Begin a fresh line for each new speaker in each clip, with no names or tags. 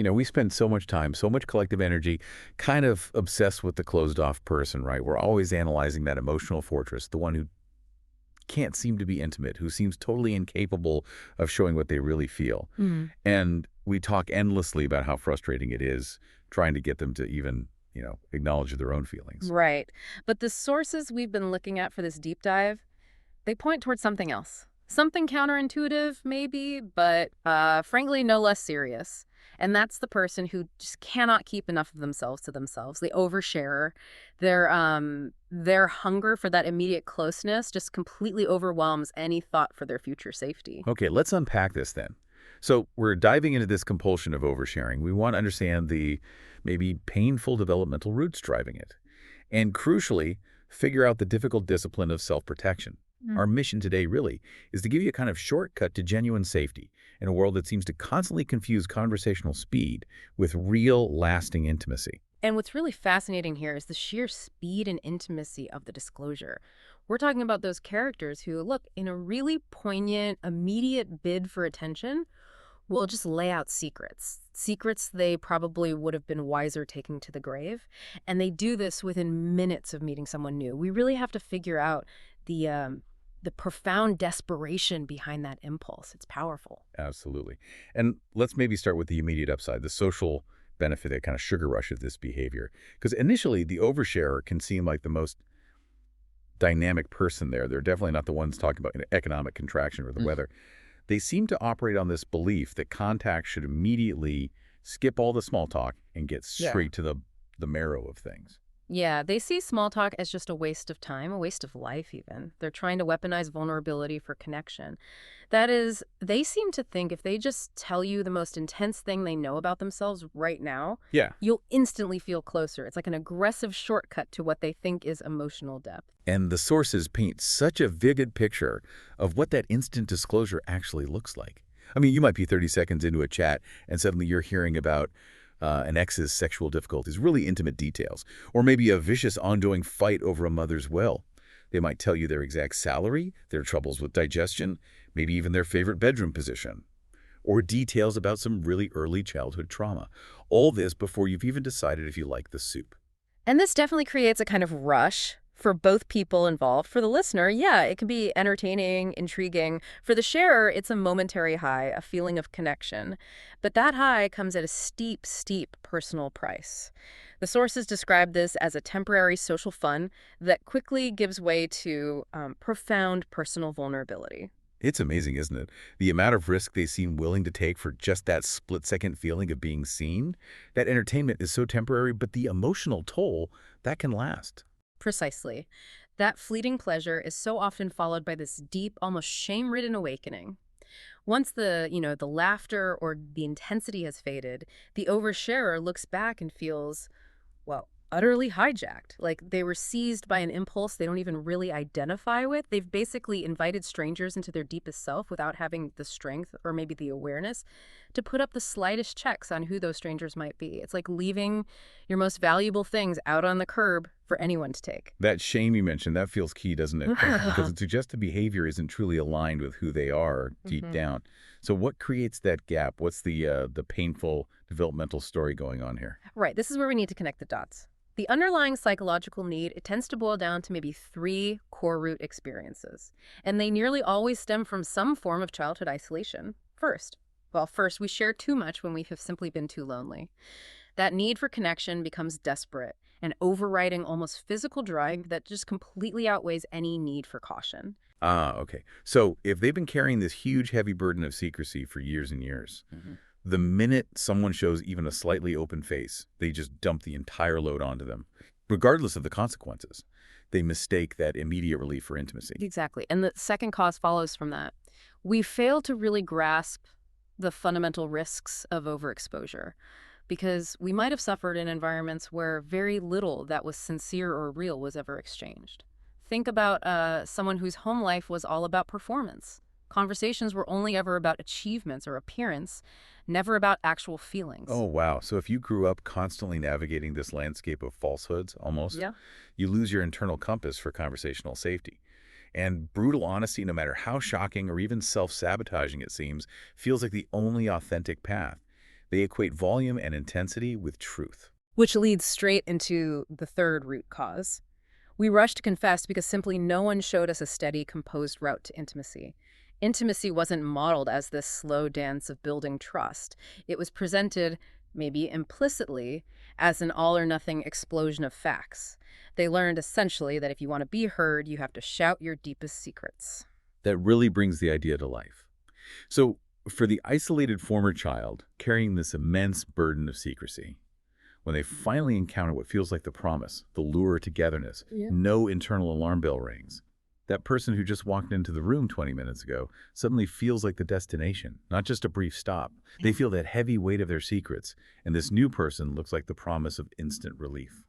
We spend so much time, so much collective energy, kind of obsessed with the closed-off person, right? We're always analyzing that emotional fortress, the one who can't seem to be intimate, who seems totally incapable of showing what they really feel.
Mm.
And we talk endlessly about how frustrating it is trying to get them to even, acknowledge their own feelings.
Right. But the sources we've been looking at for this deep dive, they point towards something else. Something counterintuitive, maybe, but frankly, no less serious. And that's the person who just cannot keep enough of themselves to themselves, the oversharer. Their hunger for that immediate closeness just completely overwhelms any thought for their future safety.
Okay, let's unpack this then. So we're diving into this compulsion of oversharing. We want to understand the maybe painful developmental roots driving it. And crucially, figure out the difficult discipline of self-protection. Our mission today really is to give you a kind of shortcut to genuine safety in a world that seems to constantly confuse conversational speed with real, lasting intimacy.
And what's really fascinating here is the sheer speed and intimacy of the disclosure. We're talking about those characters who, look, in a really poignant, immediate bid for attention, will just lay out secrets. Secrets they probably would have been wiser taking to the grave. And they do this within minutes of meeting someone new. We really have to figure out the profound desperation behind that impulse. It's powerful.
Absolutely. And let's maybe start with the immediate upside, the social benefit, that kind of sugar rush of this behavior. Because initially, the oversharer can seem like the most dynamic person there. They're definitely not the ones talking about economic contraction or the weather. They seem to operate on this belief that contact should immediately skip all the small talk and get straight to the marrow of things.
Yeah, they see small talk as just a waste of time, a waste of life even. They're trying to weaponize vulnerability for connection. That is, they seem to think if they just tell you the most intense thing they know about themselves right now,
Yeah.
you'll instantly feel closer. It's like an aggressive shortcut to what they think is emotional depth.
And the sources paint such a vivid picture of what that instant disclosure actually looks like. I mean, you might be 30 seconds into a chat and suddenly you're hearing about an ex's sexual difficulties, really intimate details, or maybe a vicious ongoing fight over a mother's will. They might tell you their exact salary, their troubles with digestion, maybe even their favorite bedroom position, or details about some really early childhood trauma. All this before you've even decided if you like the soup.
And this definitely creates a kind of rush for both people involved. For the listener, yeah, it can be entertaining, intriguing. For the sharer, it's a momentary high, a feeling of connection. But that high comes at a steep, steep personal price. The sources describe this as a temporary social fun that quickly gives way to profound personal vulnerability.
It's amazing, isn't it? The amount of risk they seem willing to take for just that split-second feeling of being seen. That entertainment is so temporary, but the emotional toll, that can last.
Precisely. That fleeting pleasure is so often followed by this deep, almost shame-ridden awakening. Once the laughter or the intensity has faded, the oversharer looks back and feels, well, utterly hijacked. Like they were seized by an impulse they don't even really identify with. They've basically invited strangers into their deepest self without having the strength or maybe the awareness to put up the slightest checks on who those strangers might be. It's like leaving your most valuable things out on the curb for anyone to take.
That shame you mentioned, that feels key, doesn't it? Because it suggests the behavior isn't truly aligned with who they are deep down. So what creates that gap? What's the painful developmental story going on here?
Right. This is where we need to connect the dots. The underlying psychological need, it tends to boil down to maybe 3 core root experiences. And they nearly always stem from some form of childhood isolation. First, we share too much when we have simply been too lonely. That need for connection becomes desperate, an overriding, almost physical drive that just completely outweighs any need for caution.
Ah, okay. So if they've been carrying this huge, heavy burden of secrecy for years and years, the minute someone shows even a slightly open face, they just dump the entire load onto them, regardless of the consequences. They mistake that immediate relief for intimacy.
Exactly. And the second cause follows from that. We fail to really grasp the fundamental risks of overexposure because we might have suffered in environments where very little that was sincere or real was ever exchanged. Think about someone whose home life was all about performance. Conversations were only ever about achievements or appearance, never about actual feelings.
Oh, wow. So if you grew up constantly navigating this landscape of falsehoods, almost,
Yeah.
you lose your internal compass for conversational safety. And brutal honesty, no matter how shocking or even self-sabotaging it seems, feels like the only authentic path. They equate volume and intensity with truth.
Which leads straight into the third root cause. We rush to confess because simply no one showed us a steady, composed route to intimacy. Intimacy wasn't modeled as this slow dance of building trust. It was presented, maybe implicitly, as an all-or-nothing explosion of facts. They learned essentially that if you want to be heard, you have to shout your deepest secrets.
That really brings the idea to life. So, for the isolated former child carrying this immense burden of secrecy, when they finally encounter what feels like the promise, the lure of togetherness, no internal alarm bell rings. That person who just walked into the room 20 minutes ago suddenly feels like the destination, not just a brief stop. They feel that heavy weight of their secrets, and this new person looks like the promise of instant relief.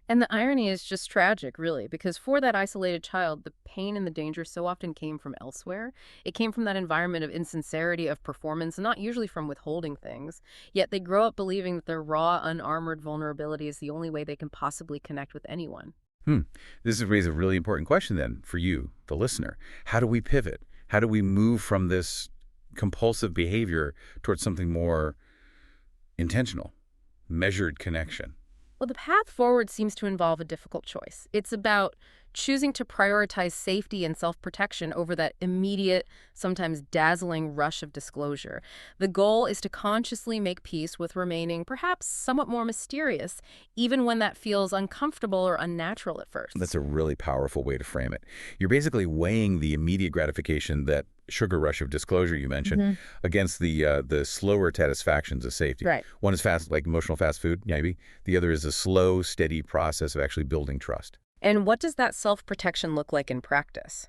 And the irony is just tragic, really, because for that isolated child, the pain and the danger so often came from elsewhere. It came from that environment of insincerity, of performance, not usually from withholding things. Yet they grow up believing that their raw, unarmored vulnerability is the only way they can possibly connect with anyone.
This raises a really important question then for you, the listener. How do we pivot? How do we move from this compulsive behavior towards something more intentional, measured connection?
Well, the path forward seems to involve a difficult choice. It's about choosing to prioritize safety and self-protection over that immediate, sometimes dazzling rush of disclosure. The goal is to consciously make peace with remaining perhaps somewhat more mysterious, even when that feels uncomfortable or unnatural at first.
That's a really powerful way to frame it. You're basically weighing the immediate gratification, that sugar rush of disclosure you mentioned, against the slower satisfactions of safety.
Right.
One is fast, like emotional fast food, maybe. The other is a slow, steady process of actually building trust.
And what does that self-protection look like in practice?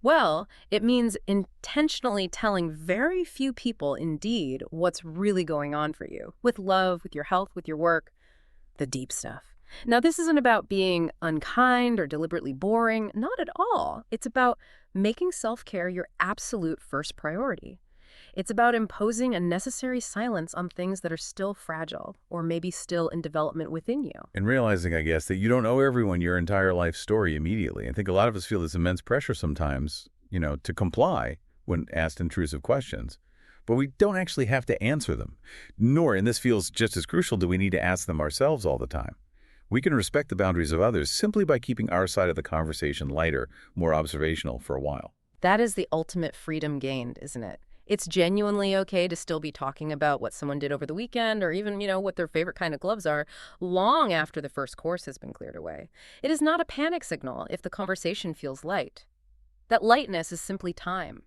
Well, it means intentionally telling very few people, indeed, what's really going on for you, with love, with your health, with your work, the deep stuff. Now, this isn't about being unkind or deliberately boring, not at all. It's about making self-care your absolute first priority. It's about imposing a necessary silence on things that are still fragile or maybe still in development within you.
And realizing, I guess, that you don't owe everyone your entire life story immediately. I think a lot of us feel this immense pressure sometimes, to comply when asked intrusive questions. But we don't actually have to answer them. Nor, and this feels just as crucial, do we need to ask them ourselves all the time. We can respect the boundaries of others simply by keeping our side of the conversation lighter, more observational for a while.
That is the ultimate freedom gained, isn't it? It's genuinely okay to still be talking about what someone did over the weekend or even, what their favorite kind of gloves are long after the first course has been cleared away. It is not a panic signal if the conversation feels light. That lightness is simply time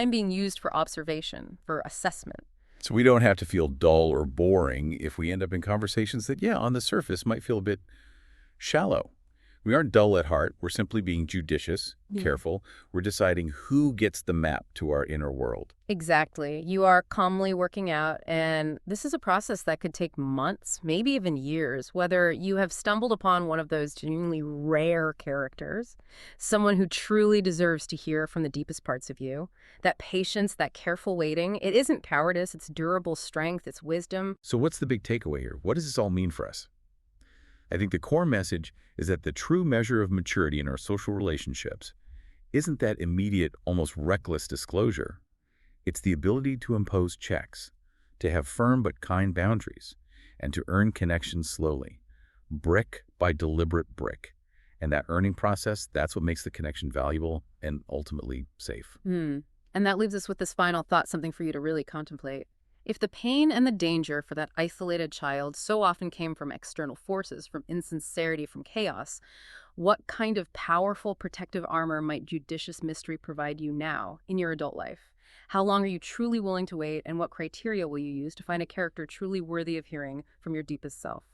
being used for observation, for assessment.
So we don't have to feel dull or boring if we end up in conversations that, on the surface might feel a bit shallow. We aren't dull at heart. We're simply being judicious, careful. We're deciding who gets the map to our inner world.
Exactly. You are calmly working out, and this is a process that could take months, maybe even years, whether you have stumbled upon one of those genuinely rare characters, someone who truly deserves to hear from the deepest parts of you. That patience, that careful waiting, it isn't cowardice, it's durable strength, it's wisdom.
So what's the big takeaway here? What does this all mean for us? I think the core message is that the true measure of maturity in our social relationships isn't that immediate, almost reckless disclosure. It's the ability to impose checks, to have firm but kind boundaries, and to earn connection slowly, brick by deliberate brick. And that earning process, that's what makes the connection valuable and ultimately safe.
And that leaves us with this final thought, something for you to really contemplate. If the pain and the danger for that isolated child so often came from external forces, from insincerity, from chaos, what kind of powerful protective armor might judicious mystery provide you now in your adult life? How long are you truly willing to wait, and what criteria will you use to find a character truly worthy of hearing from your deepest self?